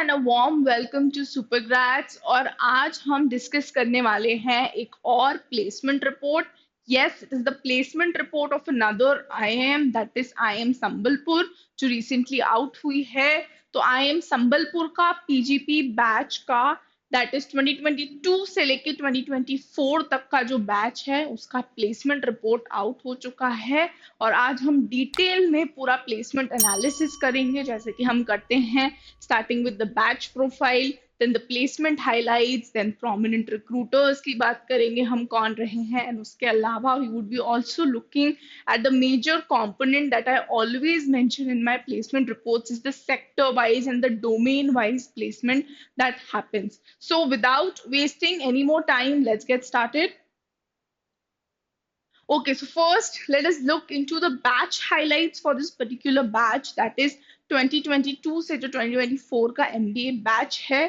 And a warm welcome to Supergrades. और आज हम डिस्कस करने वाले हैं एक और placement report. Yes, it is the placement report of another IIM, that is IIM Sambalpur, जो रिसेंटली आउट हुई है। तो आईएम संबलपुर का पीजीपी बैच का, दैट इज 2022 से लेके 2024 तक का जो बैच है, उसका प्लेसमेंट रिपोर्ट आउट हो चुका है। और आज हम डिटेल में पूरा प्लेसमेंट एनालिसिस करेंगे, जैसे कि हम करते हैं, starting with the batch profile, then the placement highlights, then prominent recruiters की बात करेंगे हम कौन रहे हैं, and उसके अलावा we would be also looking at the major component that I always mention in my placement reports is the sector wise and the domain wise placement that happens. So without wasting any more time, let's get started. Okay, so first let us look into the batch highlights for this particular batch, that is 2022 से जो 2024 का MBA batch है।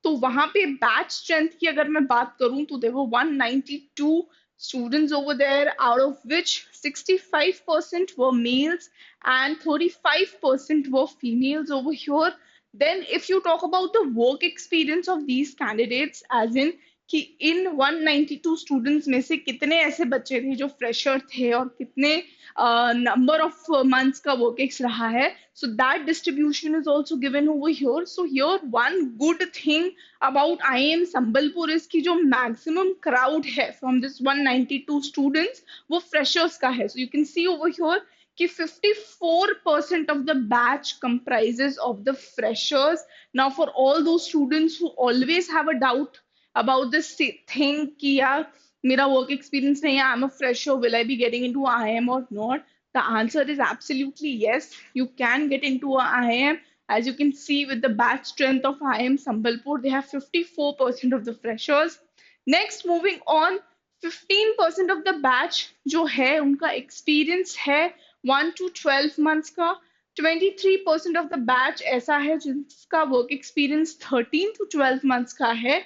तो वहां पे batch strength की अगर मैं बात करूं तो देखो 192 students over there, out of which 65% were males and 35% were females over here. Then if you talk about the work experience of these candidates, as in कि इन 192 स्टूडेंट्स में से कितने ऐसे बच्चे थे जो फ्रेशर थे और कितने नंबर ऑफ मंथ्स का वर्क एक्स रहा है, so that distribution is also given over here. So here one good thing about IIM Sambalpur is की जो मैक्सिमम क्राउड है फ्रॉम दिस 192 स्टूडेंट्स, वो फ्रेशर्स का है। So you can see over here कि 54% of the batch comprises of the freshers. Now for all those students who always have a doubt about this thing कि यार मेरा work experience नहीं है, I'm a fresher, will I be getting into IIM or not? The answer is absolutely yes. You can get into a IIM. As you can see with the batch strength of IIM Sambalpur, they have 54% of the freshers. Next, moving on, 15% of the batch जो है उनका experience है 1 to 12 months का। 23% of the batch ऐसा है जिसका work experience 13 to 12 months का है।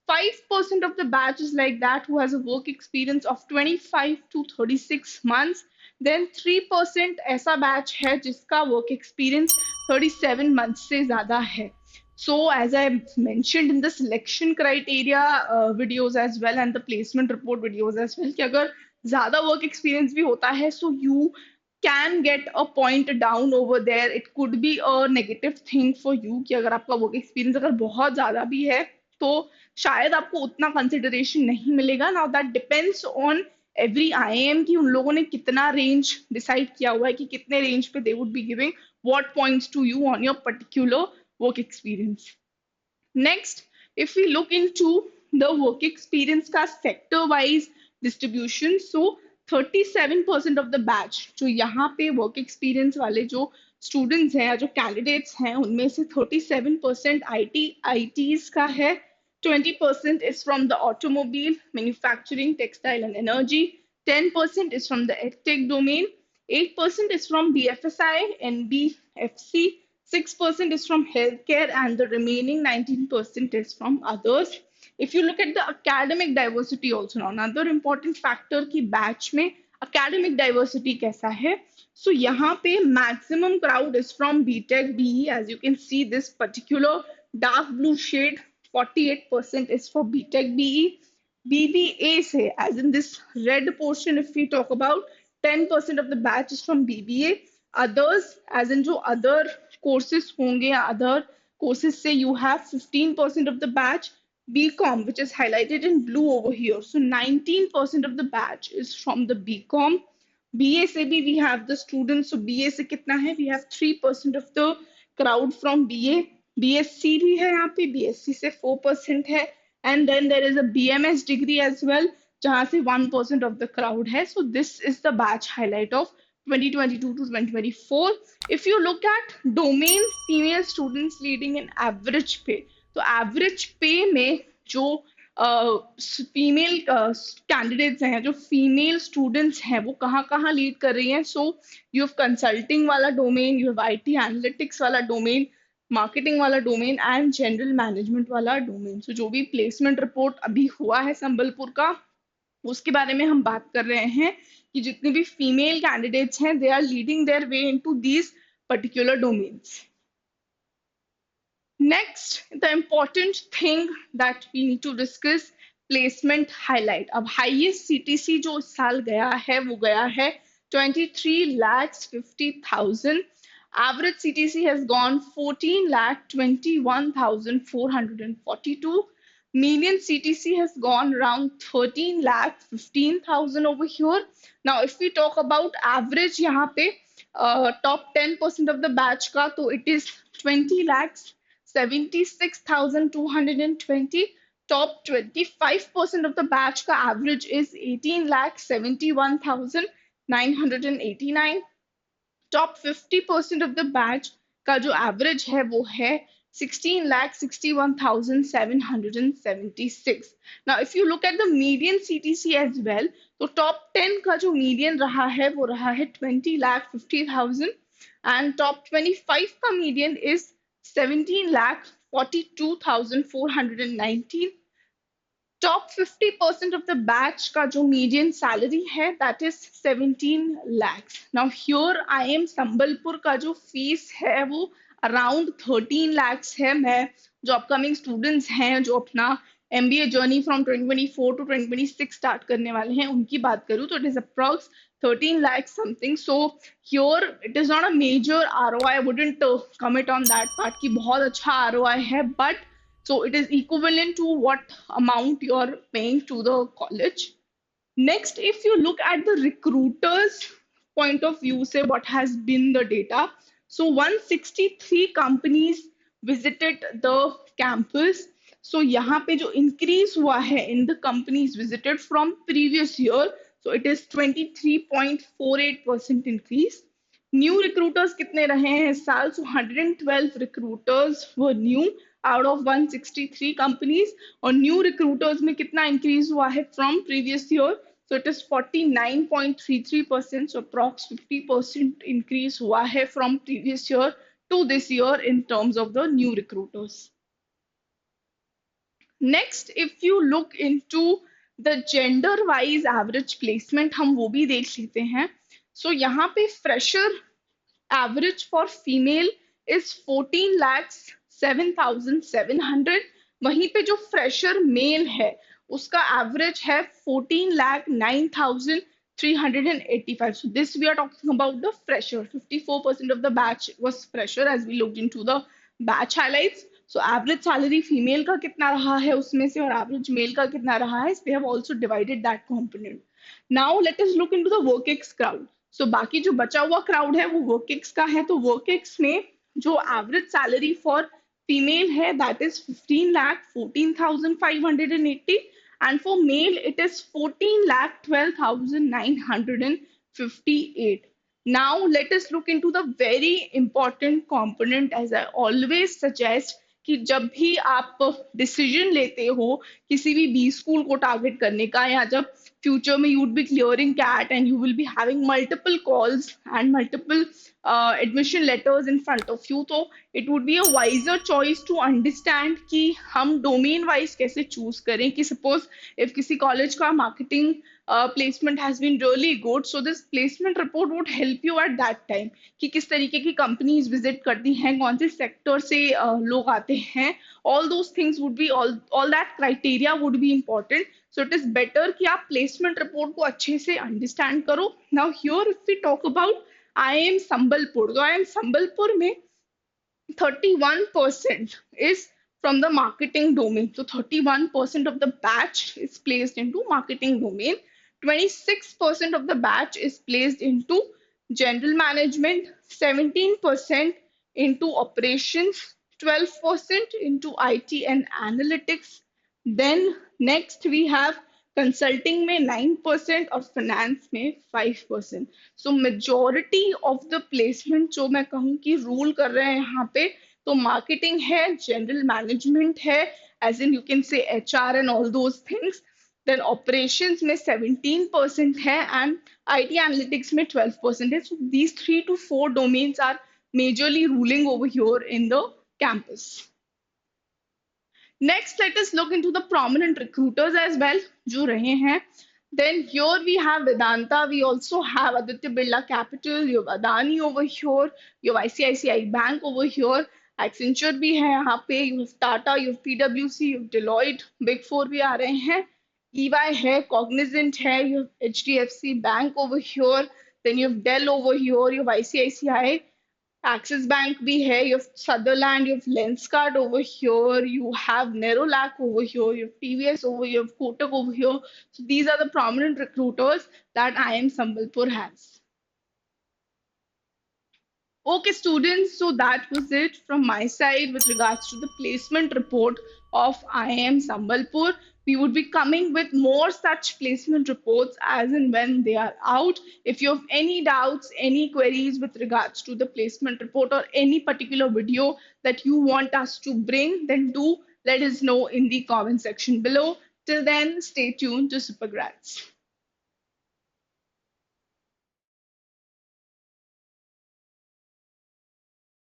5% of the batch is like that who has a work experience of 25 to 36 months. Then 3% ऐसा batch है जिसका work experience 37 months से ज़्यादा है. So as I mentioned in the selection criteria videos as well and the placement report videos as well, कि अगर ज़्यादा work experience भी होता है, so you can get a point down over there. It could be a negative thing for you कि अगर आपका work experience अगर बहुत ज़्यादा भी है तो शायद आपको उतना कंसिडरेशन नहीं मिलेगा। Now that depends on every IIM कि उन लोगों ने कितना रेंज डिसाइड किया हुआ है कि कितने रेंज पे they would be giving what points to you on your particular work experience. Next, if we look into the work experience का sector wise distribution, so 37% of the batch जो यहाँ पे वर्क एक्सपीरियंस वाले जो students हैं या जो candidates हैं, उनमें से 37% आईटीज का है। 20% is from the automobile, manufacturing, textile, and energy. 10% is from the edtech domain. 8% is from BFSI and BFC. 6% is from healthcare, and the remaining 19% is from others. If you look at the academic diversity also, now another important factor कि batch में academic diversity कैसा है. So यहाँ पे maximum crowd is from BTech BE, as you can see this particular dark blue shade. 48% is for BTech BE. BBA से, as in this red portion, if we talk about, 10% of the batch is from BBA. Others, as in जो other courses होंगे या other courses से, you have 15% of the batch. BCom, which is highlighted in blue over here. So 19% of the batch is from the BCom. BA से भी we have the students. So BA से कितना है? We have 3% of the crowd from BA. BSc भी है यहाँ पे, BSc से 4% है, and then there is a BMS degree as well जहाँ से 1% of the crowd है. So this is the batch highlight of 2022 to 2024. If you look at domain female students leading in average pay, तो average pay में जो female candidates हैं, जो female students हैं, वो कहाँ कहाँ लीड कर रही हैं. सो यू हैव कंसल्टिंग वाला domain, you have IT analytics वाला डोमेन, मार्केटिंग वाला डोमेन एंड जनरल मैनेजमेंट वाला डोमेन. सो जो भी प्लेसमेंट रिपोर्ट अभी हुआ है संबलपुर का, उसके बारे में हम बात कर रहे हैं कि जितने भी फीमेल कैंडिडेट्स हैं, they are leading their way into these particular domains. Next, the important thing that we need to discuss, placement highlight. अब highest CTC जो इस साल गया है वो गया है 23,50,000. Average CTC has gone 14,21,442. Median CTC has gone around 13,15,000 over here. Now, if we talk about average यहाँ पे top 10% of the batch का, तो it is 20 lakhs 76,220. Top 25% of the batch का average is 18 lakh 71,989. Top 50% of the batch का जो average है वो है 16 lakh 61,776. Now, if you look at the median CTC as well, तो top 10 का जो median रहा है वो रहा है 20 lakh 50,000 and top 25 का median is 17 lakh 42,419. Top 50% of the batch का जो median salary है that is 17 lakhs. Now here I am Sambalpur का जो fees है वो around 13 lakhs है. मैं जो upcoming students हैं जो अपना MBA journey from 2024 to 2026 start करने वाले हैं उनकी बात करूँ तो it is approx 13 lakhs something. So here it is not a major ROI. I wouldn't commit on that part कि बहुत अच्छा ROI है, but so it is equivalent to what amount you're paying to the college. Next, if you look at the recruiter's point of view, say what has been the data. So 163 companies visited the campus. So यहाँ पे जो increase हुआ है in the companies visited from previous year, so it is 23.48% increase. New recruiters कितने रहे हैं इस साल? So 112 recruiters were new out of 163 companies. और new recruiters में कितना increase हुआ है from previous year? So it is 49.33%. So approx 50% increase हुआ है from previous year to this year in terms of the new recruiters. Next, if you look into the gender wise average placement, हम वो भी देख लेते हैं. So यहाँ पे fresher average for female is 14 lakhs 7,700. वहीं पे जो fresher male है उसका average है 14 lakh 9,385. So this we are talking about the fresher. 54% of the batch was fresher as we looked into the batch highlights. So average salary female का कितना रहा है उसमें से और average male का कितना रहा है, they have also divided that component. Now let us look into the WorkX crowd. So बाकी जो बचा हुआ crowd है वो WorkX का है. तो WorkX में जो average salary for female है that is 15 lakh 14,580 and for male it is 14 lakh 12,958. Now let us look into the very important component as I always suggest कि जब भी आप डिसीजन लेते हो किसी भी बी स्कूल को टारगेट करने का या जब फ्यूचर में you would be clearing CAT and you will be having multiple calls and multiple admission letters in front of you, तो it would be a wiser choice to understand कि हम domain wise कैसे choose करें. कि suppose if किसी college का marketing placement has been really good, so this placement report would help you at that time कि किस तरीके की कंपनीज विजिट करती हैं, कौन से सेक्टर से लोग आते हैं. all those things would be all that criteria would be important. So it is better कि आप placement report को अच्छे से understand करो. Now here if we talk about IIM Sambalpur, तो IIM Sambalpur में 31% is from the marketing domain. So 31% of the batch is placed into marketing domain. 26% of the batch is placed into general management, 17% into operations, 12% into IT and analytics. Then next we have consulting में 9% और finance में 5%. So majority of the placement जो मैं कहूँ कि rule कर रहे हैं यहाँ पे, तो marketing है, general management है, as in you can say HR and all those things. Then operations में 17% है and IT analytics में 12% है. So these 3 to 4 domains are majorly ruling over here in the campus. Next, let us look into the prominent recruiters as well, जो रहे हैं. Then here we have Vedanta. We also have Aditya Birla Capital. You have Adani over here. You have ICICI Bank over here. Accenture भी है यहाँ पे, you have Tata, you have PwC, you have Deloitte, Big Four भी आ रहे हैं, EY है, Cognizant है, you have HDFC Bank over here, then you have Dell over here, you have ICICI, Axis Bank भी है, you have Sutherland, you have Lenskart over here, you have Nerolac over here, you have TVS over here, you have Kotak over here. So these are the prominent recruiters that IIM Sambalpur has. Okay, students, so that was it from my side with regards to the placement report of IIM Sambalpur. We would be coming with more such placement reports as and when they are out. If you have any doubts, any queries with regards to the placement report or any particular video that you want us to bring, then do let us know in the comment section below. Till then, stay tuned to Supergrads.